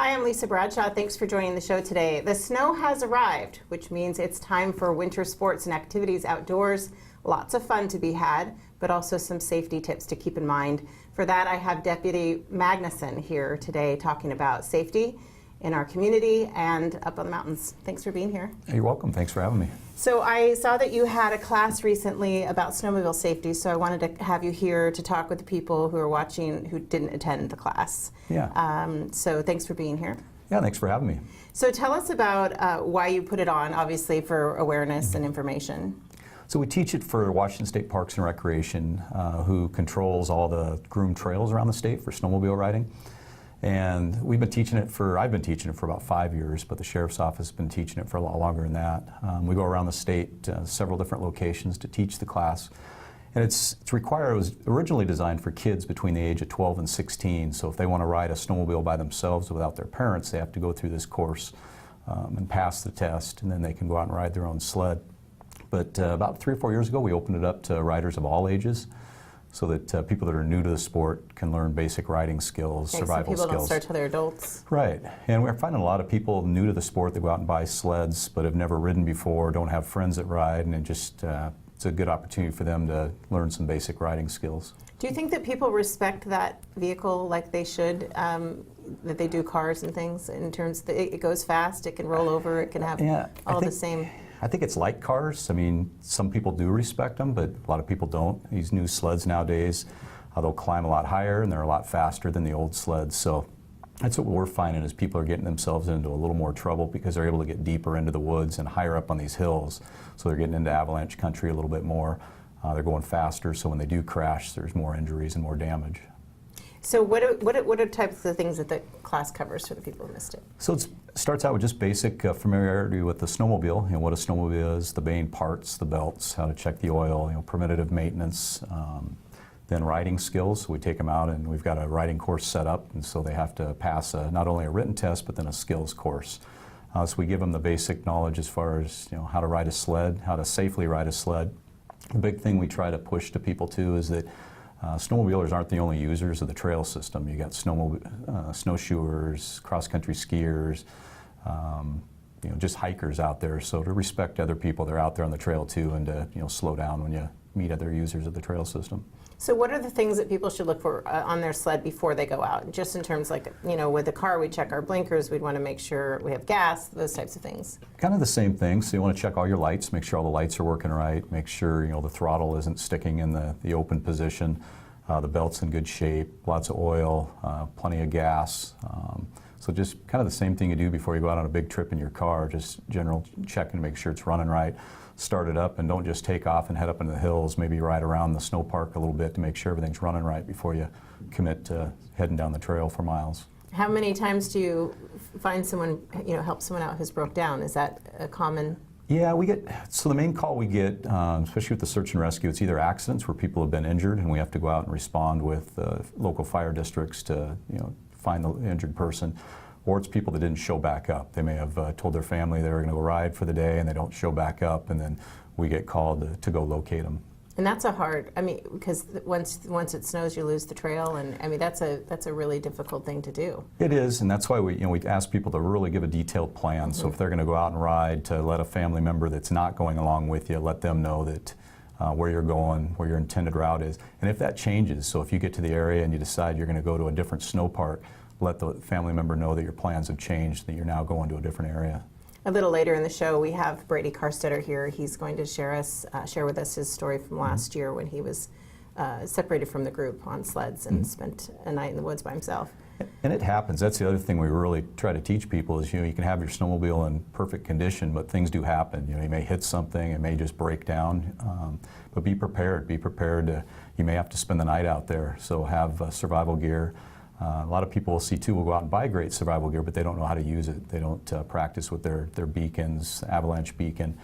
Hi, I'm Lisa Bradshaw. Thanks for joining the show today. The snow has arrived, which means it's time for winter sports and activities outdoors. Lots of fun to be had, but also some safety tips to keep in mind. For that, I have Deputy Magnussen here today talking about safety in our community and up on the mountains. Thanks for being here. You're welcome. Thanks for having me. So I saw that you had a class recently about snowmobile safety, so I wanted to have you here to talk with the people who are watching who didn't attend the class. Yeah. So thanks for being here. Yeah, thanks for having me. So tell us about why you put it on, obviously for awareness and information. So we teach it for Washington State Parks and Recreation, who controls all the groomed trails around the state for snowmobile riding. And I've been teaching it for about 5 years, but the Sheriff's Office has been teaching it for a lot longer than that. We go around the state, several different locations to teach the class. And it was originally designed for kids between the age of 12 and 16. So if they want to ride a snowmobile by themselves without their parents, they have to go through this course and pass the test, and then they can go out and ride their own sled. But about 3 or 4 years ago, we opened it up to riders of all ages, so that people that are new to the sport can learn basic riding skills, survival skills. So people don't start till they're adults. Right, and we're finding a lot of people new to the sport that go out and buy sleds, but have never ridden before, don't have friends that ride, and it's a good opportunity for them to learn some basic riding skills. Do you think that people respect that vehicle like they should, that they do cars and things, in terms that it goes fast, it can roll over, it can have all the same? I think it's like cars. I mean, some people do respect them, but a lot of people don't. These new sleds nowadays, they'll climb a lot higher and they're a lot faster than the old sleds. So that's what we're finding, is people are getting themselves into a little more trouble because they're able to get deeper into the woods and higher up on these hills. So they're getting into avalanche country a little bit more. They're going faster, so when they do crash, there's more injuries and more damage. So what are types of things that the class covers for the people who missed it? So it starts out with just basic familiarity with the snowmobile, what a snowmobile is, the main parts, the belts, how to check the oil, preventative maintenance, then riding skills. So we take them out and we've got a riding course set up, and so they have to pass not only a written test but then a skills course. So we give them the basic knowledge as far as how to ride a sled, how to safely ride a sled. The big thing we try to push to people too is that snowmobilers aren't the only users of the trail system. You got snowshoers, cross-country skiers, just hikers out there. So to respect other people that are out there on the trail too, and to slow down when you meet other users of the trail system. So what are the things that people should look for on their sled before they go out? Just in terms like, with the car, we check our blinkers, we'd want to make sure we have gas, those types of things. Kind of the same thing. So you want to check all your lights, make sure all the lights are working right, make sure the throttle isn't sticking in the open position, the belt's in good shape, lots of oil, plenty of gas. So just kind of the same thing you do before you go out on a big trip in your car, just general checking to make sure it's running right. Start it up and don't just take off and head up into the hills. Maybe ride around the snow park a little bit to make sure everything's running right before you commit to heading down the trail for miles. How many times do you find someone, help someone out who's broke down? Is that a common? Yeah, so the main call we get, especially with the search and rescue, it's either accidents where people have been injured and we have to go out and respond with local fire districts to, find the injured person, or it's people that didn't show back up. They may have told their family they were going to go ride for the day and they don't show back up, and then we get called to go locate them. And that's because once it snows, you lose the trail, and that's a really difficult thing to do. It is, and that's why we ask people to really give a detailed plan. So if they're going to go out and ride, to let a family member that's not going along with you, let them know that where you're going, where your intended route is. And if that changes, so if you get to the area and you decide you're going to go to a different snow park, let the family member know that your plans have changed, that you're now going to a different area. A little later in the show, we have Brady Karstetter here. He's going to share with us his story from last year when he was separated from the group on sleds and spent a night in the woods by himself. And it happens. That's the other thing we really try to teach people is, you can have your snowmobile in perfect condition, but things do happen. You may hit something, it may just break down, but be prepared. Be prepared you may have to spend the night out there, so have survival gear. A lot of people will go out and buy great survival gear, but they don't know how to use it. They don't practice with their beacons, avalanche beacon.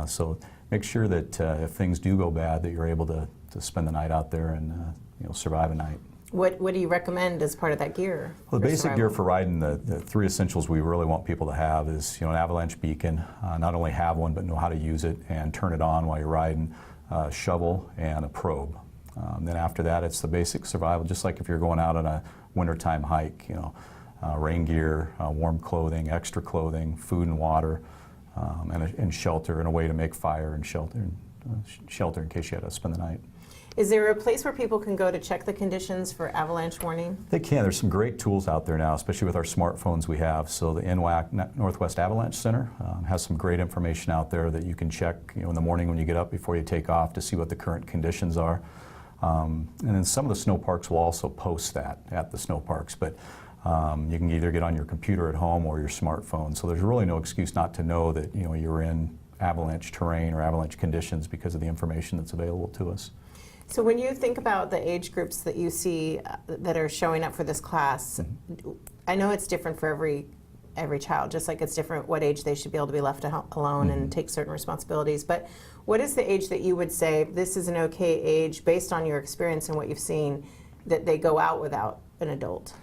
So make sure that if things do go bad, that you're able to spend the night out there and survive a night. What do you recommend as part of that gear? Well, the basic gear for riding, the three essentials we really want people to have is an avalanche beacon. Not only have one, but know how to use it and turn it on while you're riding. A shovel and a probe. Then after that, it's the basic survival, just like if you're going out on a wintertime hike. rain gear, warm clothing, extra clothing, food and water, and shelter, and a way to make fire and shelter in case you had to spend the night. Is there a place where people can go to check the conditions for avalanche warning? They can. There's some great tools out there now, especially with our smartphones we have. So the NWAC, Northwest Avalanche Center, has some great information out there that you can check, in the morning when you get up before you take off to see what the current conditions are. And then some of the snow parks will also post that at the snow parks, but you can either get on your computer at home or your smartphone. So there's really no excuse not to know that you're in avalanche terrain or avalanche conditions because of the information that's available to us. So when you think about the age groups that you see that are showing up for this class, I know it's different for every child, just like it's different what age they should be able to be left alone and take certain responsibilities. But what is the age that you would say this is an okay age based on your experience and what you've seen that they go out without an adult?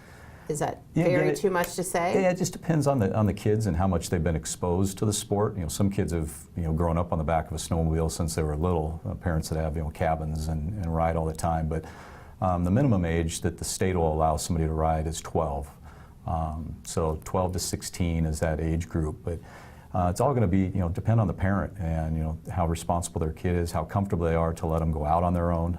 Is that too much to say? Yeah, it just depends on the kids and how much they've been exposed to the sport. Some kids have grown up on the back of a snowmobile since they were little. Parents that have cabins and ride all the time. But the minimum age that the state will allow somebody to ride is 12. So 12 to 16 is that age group. But it's all going to be depend on the parent and how responsible their kid is, how comfortable they are to let them go out on their own.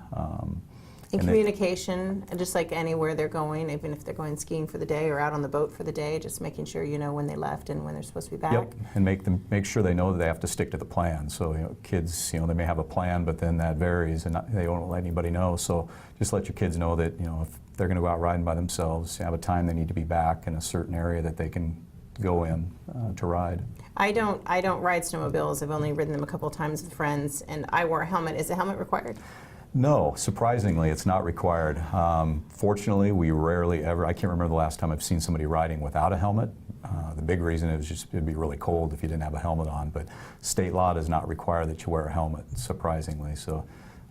And communication, just like anywhere they're going, even if they're going skiing for the day or out on the boat for the day, just making sure when they left and when they're supposed to be back. Yep, and make sure they know that they have to stick to the plan. So kids, they may have a plan, but then that varies, and they don't let anybody know. So just let your kids know that if they're going to go out riding by themselves, have a time they need to be back in a certain area that they can go in to ride. I don't ride snowmobiles. I've only ridden them a couple of times with friends, and I wore a helmet. Is a helmet required? No, surprisingly, it's not required. Fortunately, we rarely ever, I can't remember the last time I've seen somebody riding without a helmet. The big reason is just it'd be really cold if you didn't have a helmet on, but state law does not require that you wear a helmet, surprisingly. So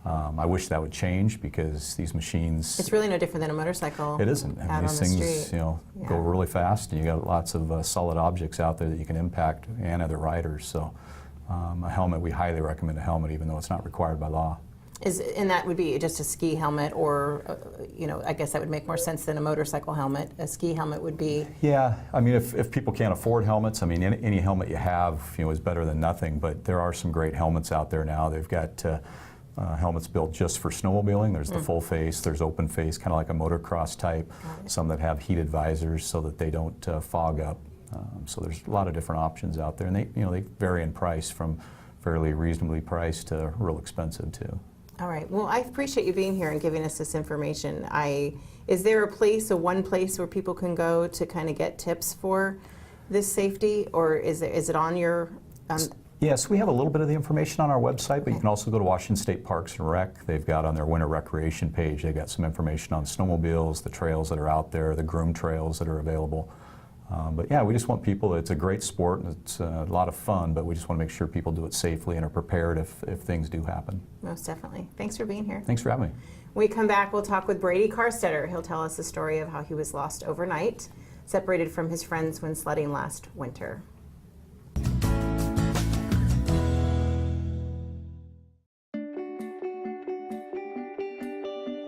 I wish that would change because these machines... It's really no different than a motorcycle. It isn't. I mean, these things go really fast, and you got lots of solid objects out there that you can impact and other riders. So a helmet, we highly recommend a helmet, even though it's not required by law. And that would be just a ski helmet, or I guess that would make more sense than a motorcycle helmet. A ski helmet would be. Yeah, I mean, if people can't afford helmets, I mean, any helmet you have, is better than nothing. But there are some great helmets out there now. They've got helmets built just for snowmobiling. There's the full face. There's open face, kind of like a motocross type. Some that have heated visors so that they don't fog up. So there's a lot of different options out there, and they vary in price from fairly reasonably priced to real expensive too. All right. Well, I appreciate you being here and giving us this information. Is there one place where people can go to kind of get tips for this safety, or is it on your? Yes, we have a little bit of the information on our website, but you can also go to Washington State Parks and Rec. They've got on their winter recreation page, they've got some information on snowmobiles, the trails that are out there, the groomed trails that are available. But yeah, we just want people, it's a great sport and it's a lot of fun, but we just want to make sure people do it safely and are prepared if things do happen. Most definitely. Thanks for being here. Thanks for having me. When we come back, we'll talk with Brady Karstetter. He'll tell us the story of how he was lost overnight, separated from his friends when sledding last winter.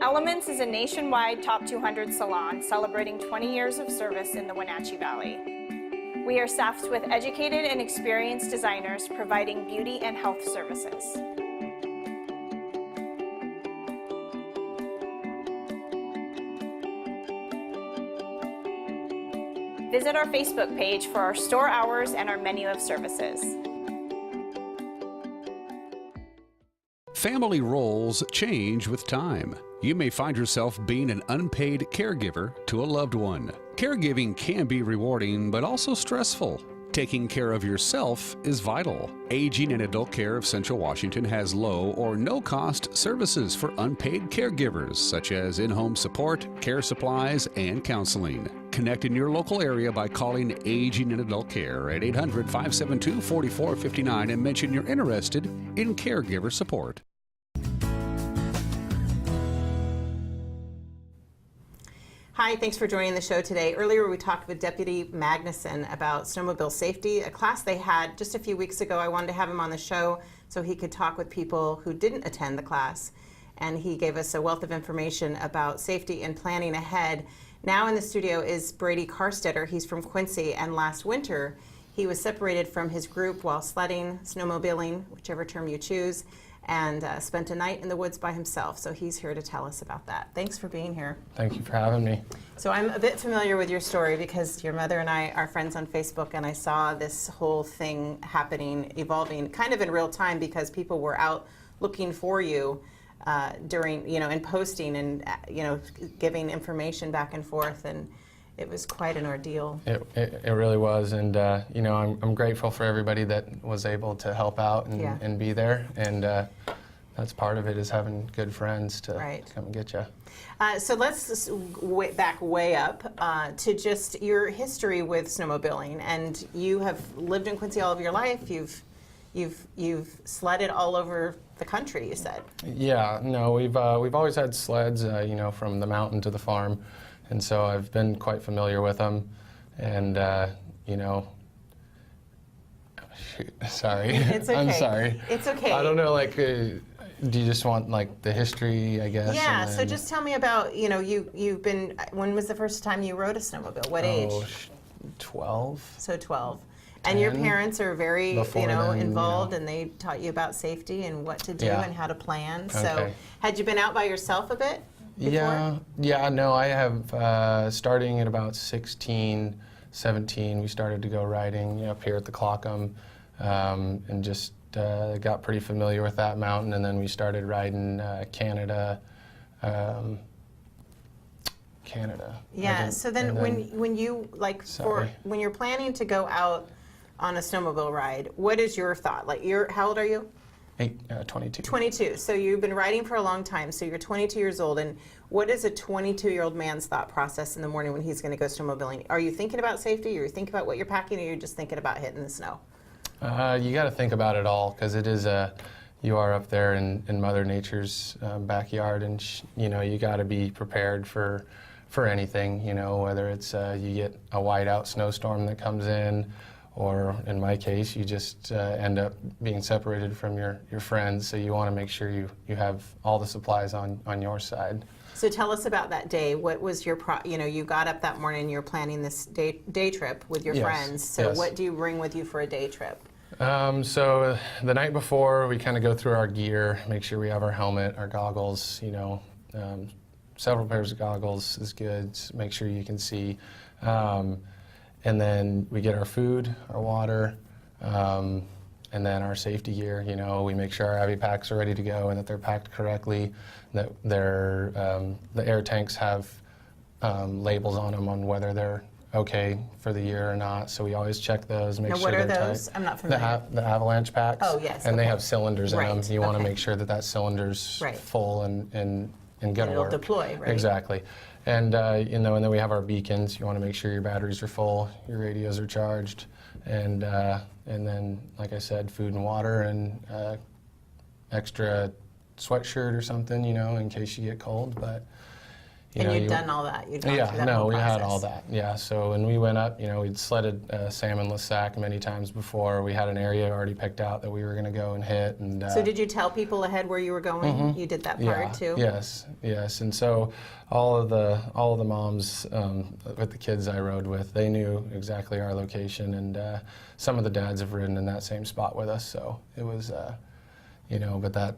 Elements is a nationwide top 200 salon celebrating 20 years of service in the Wenatchee Valley. We are staffed with educated and experienced designers providing beauty and health services. Visit our Facebook page for our store hours and our menu of services. Family roles change with time. You may find yourself being an unpaid caregiver to a loved one. Caregiving can be rewarding, but also stressful. Taking care of yourself is vital. Aging and Adult Care of Central Washington has low or no cost services for unpaid caregivers, such as in-home support, care supplies, and counseling. Connect in your local area by calling Aging and Adult Care at 800-572-4459 and mention you're interested in caregiver support. Hi, thanks for joining the show today. Earlier we talked with Deputy Magnussen about snowmobile safety, a class they had just a few weeks ago. I wanted to have him on the show so he could talk with people who didn't attend the class. And he gave us a wealth of information about safety and planning ahead. Now in the studio is Brady Karstetter. He's from Quincy, and last winter he was separated from his group while sledding, snowmobiling, whichever term you choose, and spent a night in the woods by himself. So he's here to tell us about that. Thanks for being here. Thank you for having me. So I'm a bit familiar with your story because your mother and I are friends on Facebook, and I saw this whole thing happening, evolving kind of in real time because people were out looking for you during, and posting and, giving information back and forth, and it was quite an ordeal. It really was, and I'm grateful for everybody that was able to help out and be there, and that's part of it, is having good friends to come and get you. So let's just back way up to just your history with snowmobiling, and you have lived in Quincy all of your life. You've sledded all over the country, you said. Yeah, no, we've always had sleds, from the mountain to the farm. And so I've been quite familiar with them, and sorry. It's okay. I'm sorry. It's okay. I don't know, do you just want the history, I guess? Yeah, so just tell me about, you've been, when was the first time you rode a snowmobile? What age? 12. So 12. And your parents are very, involved, yeah. and they taught you about safety and what to do Yeah. and how to plan. Okay. So had you been out by yourself a bit before? No, I have, starting at about 16, 17, we started to go riding up here at the Clockham, and just got pretty familiar with that mountain, and then we started riding Canada. Yeah, so then when you, when you're planning to go out on a snowmobile ride, what is your thought? How old are you? 22. 22. So you've been riding for a long time. So you're 22 years old. And what is a 22-year-old man's thought process in the morning when he's going to go snowmobiling? Are you thinking about safety? Are you thinking about what you're packing? Or are you just thinking about hitting the snow? You got to think about it all, because it is you are up there in Mother Nature's backyard, and you got to be prepared for anything. Whether it's you get a whiteout snowstorm that comes in, or in my case, you just end up being separated from your friends. So you want to make sure you have all the supplies on your side. So tell us about that day. What was your, you got up that morning and you're planning this day trip with your friends. So what do you bring with you for a day trip? So the night before, we kind of go through our gear, make sure we have our helmet, our goggles, several pairs of goggles is good, make sure you can see. And then we get our food, our water, and then our safety gear. We make sure our Avi packs are ready to go and that they're packed correctly, that the air tanks have labels on them on whether they're okay for the year or not. So we always check those, make sure they're tight. What are those? I'm not familiar. The avalanche packs. Oh, yes. And they have cylinders in them. Right. You want to make sure that cylinder's full and going to work. It'll deploy, right? Exactly. And and then we have our beacons. You want to make sure your batteries are full, your radios are charged, and then, like I said, food and water, and extra sweatshirt or something, in case you get cold. But you'd done all that. You'd gone through that whole we process. had all that. Yeah. So when we went up, we'd sledded Salmon Sac many times before. We had an area already picked out that we were going to go and hit. And so did you tell people ahead where you were going? Mm-hmm. You did that part too. Yes. And so all of the moms with the kids I rode with, they knew exactly our location, and some of the dads have ridden in that same spot with us. So it was, but that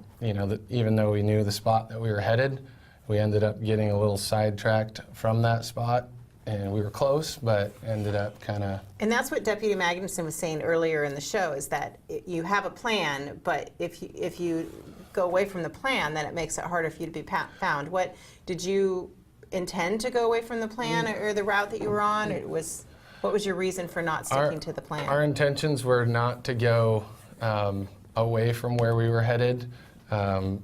even though we knew the spot that we were headed, we ended up getting a little sidetracked from that spot, and we were close, but ended up kind of... And that's what Deputy Magnussen was saying earlier in the show, is that you have a plan, but if you go away from the plan, then it makes it harder for you to be found. What did you intend to go away from the plan or the route that you were on? What was your reason for not sticking to the plan? Our intentions were not to go away from where we were headed.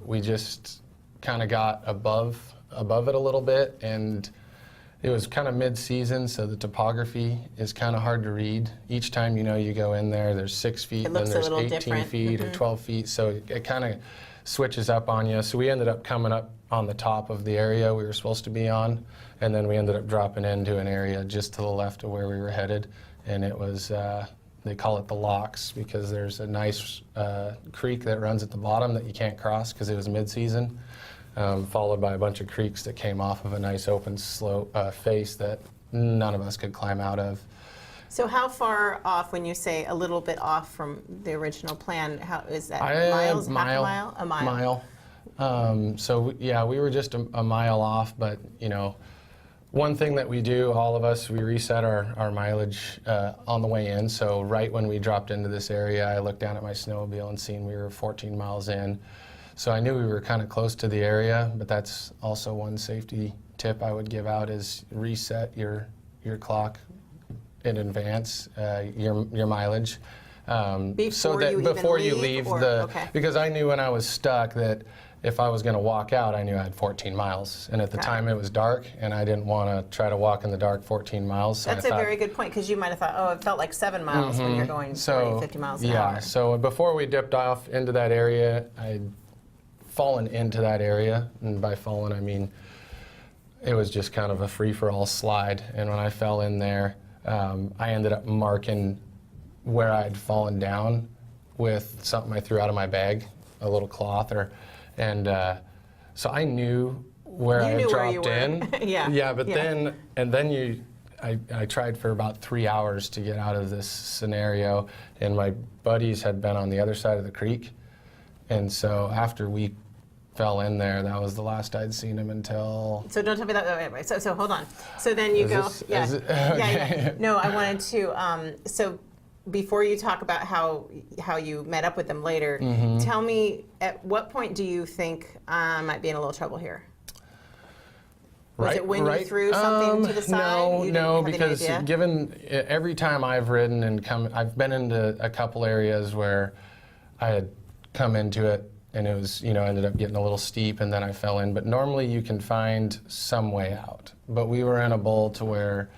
We just kind of got above it a little bit, and it was kind of mid-season, so the topography is kind of hard to read. Each time you go in there, there's 6 feet, then there's 18 different. feet or 12 feet, so it kind of switches up on you. So we ended up coming up on the top of the area we were supposed to be on, and then we ended up dropping into an area just to the left of where we were headed, and it was they call it the locks because there's a nice creek that runs at the bottom that you can't cross because it was mid-season. followed by a bunch of creeks that came off of a nice open slope face that none of us could climb out of. So how far off, when you say a little bit off from the original plan, how is that? Miles, half a mile? A mile. So yeah, we were just a mile off, but you know, one thing that we do, all of us, we reset our mileage on the way in. So right when we dropped into this area, I looked down at my snowmobile and seen we were 14 miles in. So I knew we were kind of close to the area, but that's also one safety tip I would give out is reset your clock in advance, your mileage. Before you leave because I knew when I was stuck that if I was going to walk out, I knew I had 14 miles. And at the time it was dark, and I didn't want to try to walk in the dark 14 miles. So that's a very good point, because you might have thought, oh, it felt like 7 miles when you're going 40, 50 miles an hour. Yeah, so before we dipped off into that area, I'd fallen into that area. And by fallen, I mean it was just kind of a free-for-all slide. And when I fell in there, I ended up marking where I had fallen down with something I threw out of my bag, a little cloth, so I knew where I had dropped in. Yeah, but then I tried for about 3 hours to get out of this scenario, and my buddies had been on the other side of the creek, and so after we fell in there, that was the last I'd seen him until. So don't tell me that. Wait. So hold on. So then you go. Yeah. No, I wanted to. So before you talk about how you met up with them later, tell me, at what point do you think I might be in a little trouble here? Was it when you threw something to the side? No, because given every time I've ridden and I've been into a couple areas where I had come into it and it was, ended up getting a little steep and then I fell in. But normally you can find some way out. But we were in a bowl to where.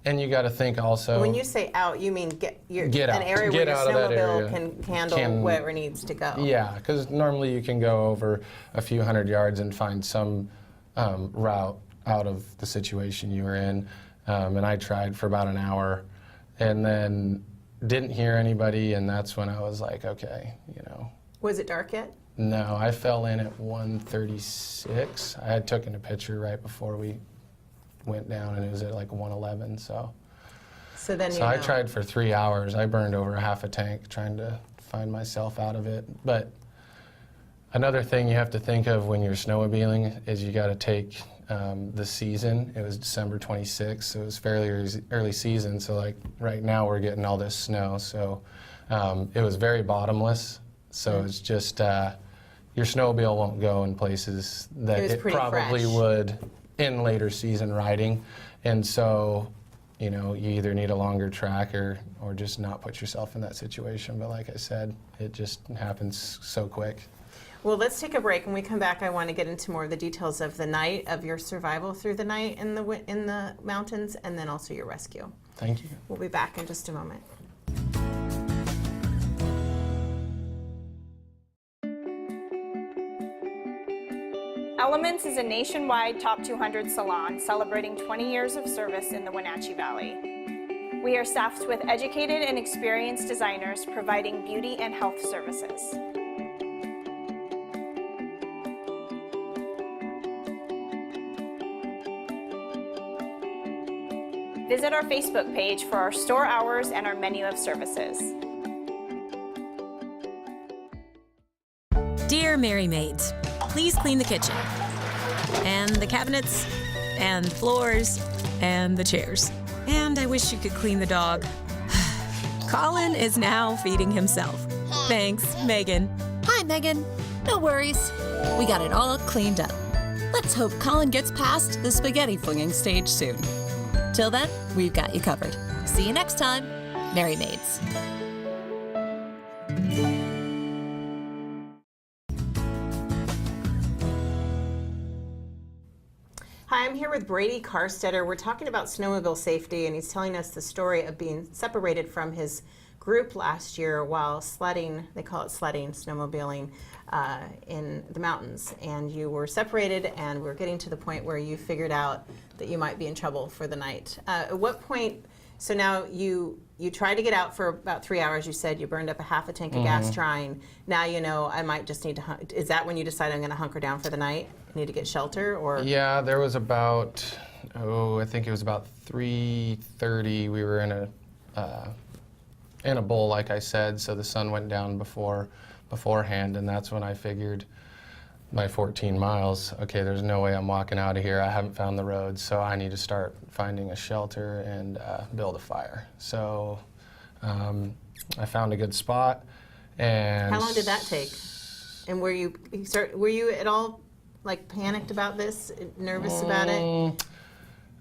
And you got to think also. When you say out, you mean get an area where your snowmobile can handle wherever it needs to go. Yeah, because normally you can go over a few hundred yards and find some route out of the situation you were in. And I tried for about an hour, and then didn't hear anybody, and that's when I was like, okay, Was it dark yet? No, I fell in at 1:36. I had taken a picture right before we went down, and it was at like 1:11. So I tried for 3 hours. I burned over a half a tank trying to find myself out of it. But another thing you have to think of when you're snowmobiling is you got to take the season. It was December 26th, so it was fairly early season. So like right now we're getting all this snow. So it was very bottomless. So it's just your snowmobile won't go in places that it probably would in later season riding, and so you either need a longer track or just not put yourself in that situation. But like I said, it just happens so quick. Well, let's take a break. When we come back, I want to get into more of the details of the night, of your survival through the night in the mountains, and then also your rescue. Thank you. We'll be back in just a moment. Elements is a nationwide top 200 salon celebrating 20 years of service in the Wenatchee Valley. We are staffed with educated and experienced designers providing beauty and health services. Visit our Facebook page for our store hours and our menu of services. Dear Mary Maids, please clean the kitchen, and the cabinets, and the floors, and the chairs. And I wish you could clean the dog. Colin is now feeding himself. Thanks, Megan. Hi, Megan. No worries. We got it all cleaned up. Let's hope Colin gets past the spaghetti flinging stage soon. Till then, we've got you covered. See you next time, Mary Maids. Hi, I'm here with Brady Karstetter. We're talking about snowmobile safety, and he's telling us the story of being separated from his group last year while sledding, they call it sledding, snowmobiling, in the mountains. And you were separated, and we're getting to the point where you figured out that you might be in trouble for the night. At what point, so now you you tried to get out for about 3 hours. You said you burned up a half a tank of gas trying. Now you know I might just need to. Is that when you decide I'm going to hunker down for the night? I need to get shelter, or? Yeah, there was about, I think it was about 3:30. We were in a bowl, like I said, so the sun went down beforehand, and that's when I figured my 14 miles, okay, there's no way I'm walking out of here. I haven't found the road, so I need to start finding a shelter and build a fire. So I found a good spot. And how long did that take? And were you at all like panicked about this, nervous about it?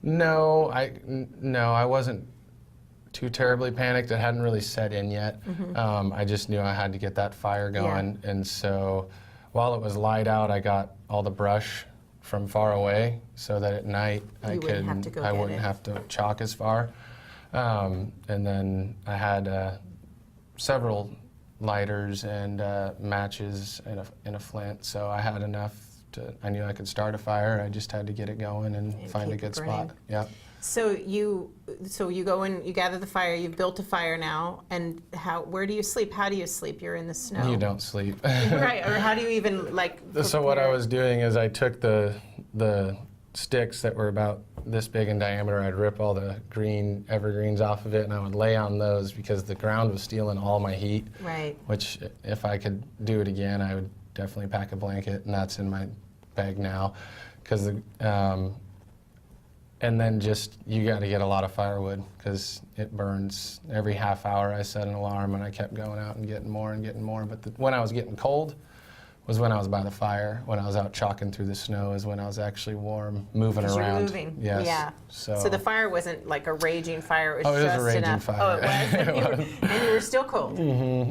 No, I wasn't too terribly panicked. It hadn't really set in yet. I just knew I had to get that fire going, and so while it was light out, I got all the brush from far away, so that at night I wouldn't have to chalk as far. And then I had several lighters and matches in a flint, so I had enough. I knew I could start a fire. I just had to get it going and find a good spot. Yeah. So you go and you gather the fire. You've built a fire now, and where do you sleep? How do you sleep? You're in the snow. You don't sleep. Right, or how do you even like? So what I was doing is I took the sticks that were about this big in diameter. I'd rip all the green evergreens off of it, and I would lay on those because the ground was stealing all my heat. Right. Which, if I could do it again, I would definitely pack a blanket, and that's in my bag now, because and then just, you got to get a lot of firewood because it burns every half hour. I set an alarm and I kept going out and getting more and getting more. But when I was getting cold was when I was by the fire. When I was out chalking through the snow is when I was actually warm, moving around. You're moving. Yes. Yeah. So the fire wasn't like a raging fire. It was it was just a raging enough. fire. Oh, it was. And you were still cold.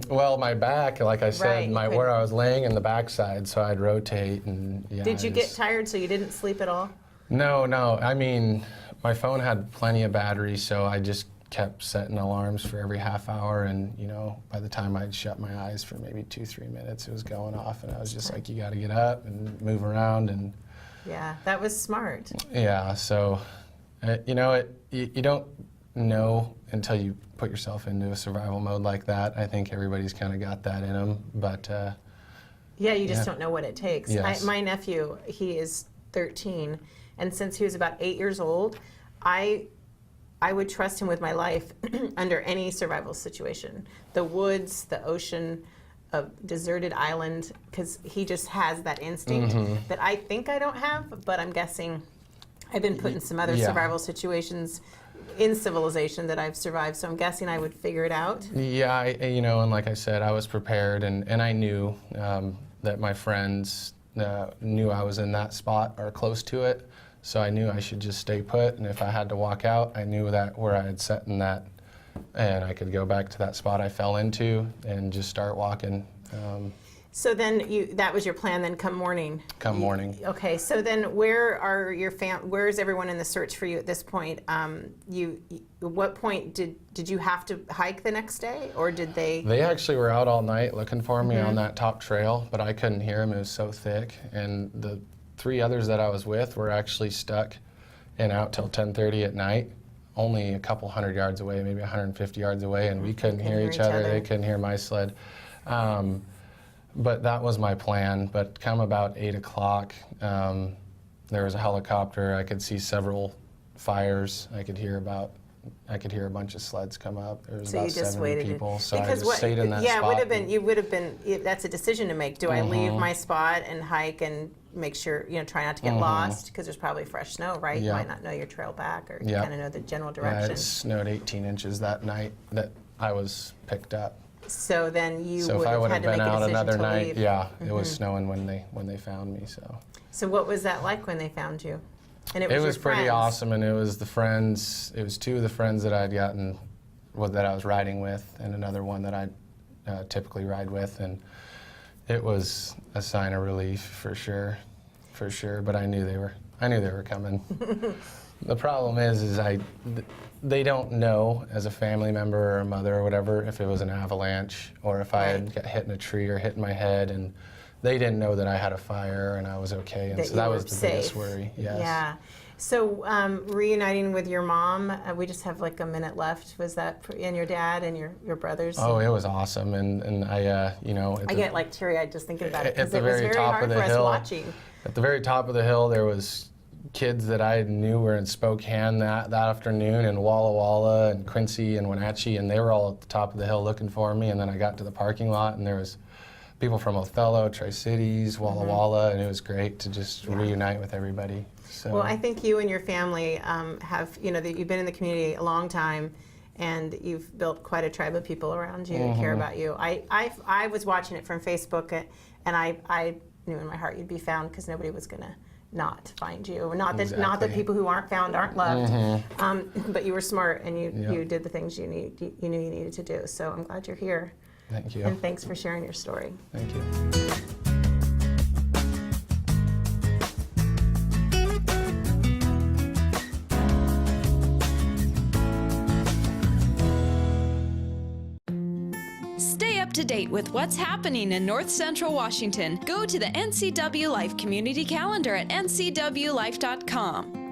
Well, my back, like I said, Right. where I was laying in the backside, so I'd rotate and yeah. Did you get tired so you didn't sleep at all? No. I mean, my phone had plenty of battery, so I just kept setting alarms for every half hour, and by the time I'd shut my eyes for maybe 2-3 minutes, it was going off, and I was just like, you got to get up and move around, and yeah, that was smart. Yeah, so you don't know until you put yourself into a survival mode like that. I think everybody's kind of got that in them, but yeah, you just don't know what it takes. Yes. My nephew, he is 13, and since he was about 8 years old, I would trust him with my life under any survival situation. The woods, the ocean, a deserted island, because he just has that instinct that I think I don't have, but I'm guessing I've been put in some other survival situations in civilization that I've survived, so I'm guessing I would figure it out. Yeah, and like I said, I was prepared, and I knew that my friends knew I was in that spot or close to it. So I knew I should just stay put, and if I had to walk out, I knew that where I had set in that, and I could go back to that spot I fell into and just start walking. So then that was your plan then come morning? Come morning. Okay, so then where is everyone in the search for you at this point? What point did you have to hike the next day, or did they? They actually were out all night looking for me on that top trail, but I couldn't hear them, it was so thick, and the 3 others that I was with were actually stuck and out till 10:30 at night, only a couple hundred yards away, maybe 150 yards away, and we couldn't hear each other. They couldn't hear my sled. But that was my plan. But come about 8 o'clock, there was a helicopter. I could see several fires. I could hear a bunch of sleds come up. There was about 70 people, so I just stayed in that spot. Yeah, you would have been. That's a decision to make. Do I leave my spot and hike and make sure try not to get lost, because there's probably fresh snow, right? You might not know your trail back, or you kind of know the general direction. Yeah, it snowed 18 inches that night that I was picked up. So then if I would have been out another night, it was snowing when they found me. So what was that like when they found you? And it was pretty awesome, and it was the friends. It was 2 of the friends that I'd gotten, that I was riding with, and another one that I typically ride with, and it was a sign of relief for sure. But I knew they were coming. The problem is they don't know as a family member or a mother or whatever if it was an avalanche or if I had got hit in a tree or hit in my head, and they didn't know that I had a fire and I was okay, and so that was the biggest worry. Yes. Yeah. So reuniting with your mom, we just have like a minute left. Was that and your dad and your brothers? Oh, it was awesome, and I, I get like teary-eyed just thinking about it at because the it was very very top hard of the for us hill. watching. At the very top of the hill, there was kids that I knew were in Spokane that afternoon, and Walla Walla and Quincy and Wenatchee, and they were all at the top of the hill looking for me. And then I got to the parking lot, and there was people from Othello, Tri-Cities, Walla Walla, and it was great to just reunite with everybody. So. Well, I think you and your family have, you've been in the community a long time, and you've built quite a tribe of people around you that care about you. I was watching it from Facebook, and I knew in my heart you'd be found because nobody was going to not find you. Not that people who aren't found aren't loved, but you were smart and you did the things you knew you needed to do. So I'm glad you're here. Thank you. And thanks for sharing your story. Thank you. Stay up to date with what's happening in North Central Washington. Go to the NCWLIFE community calendar at ncwlife.com.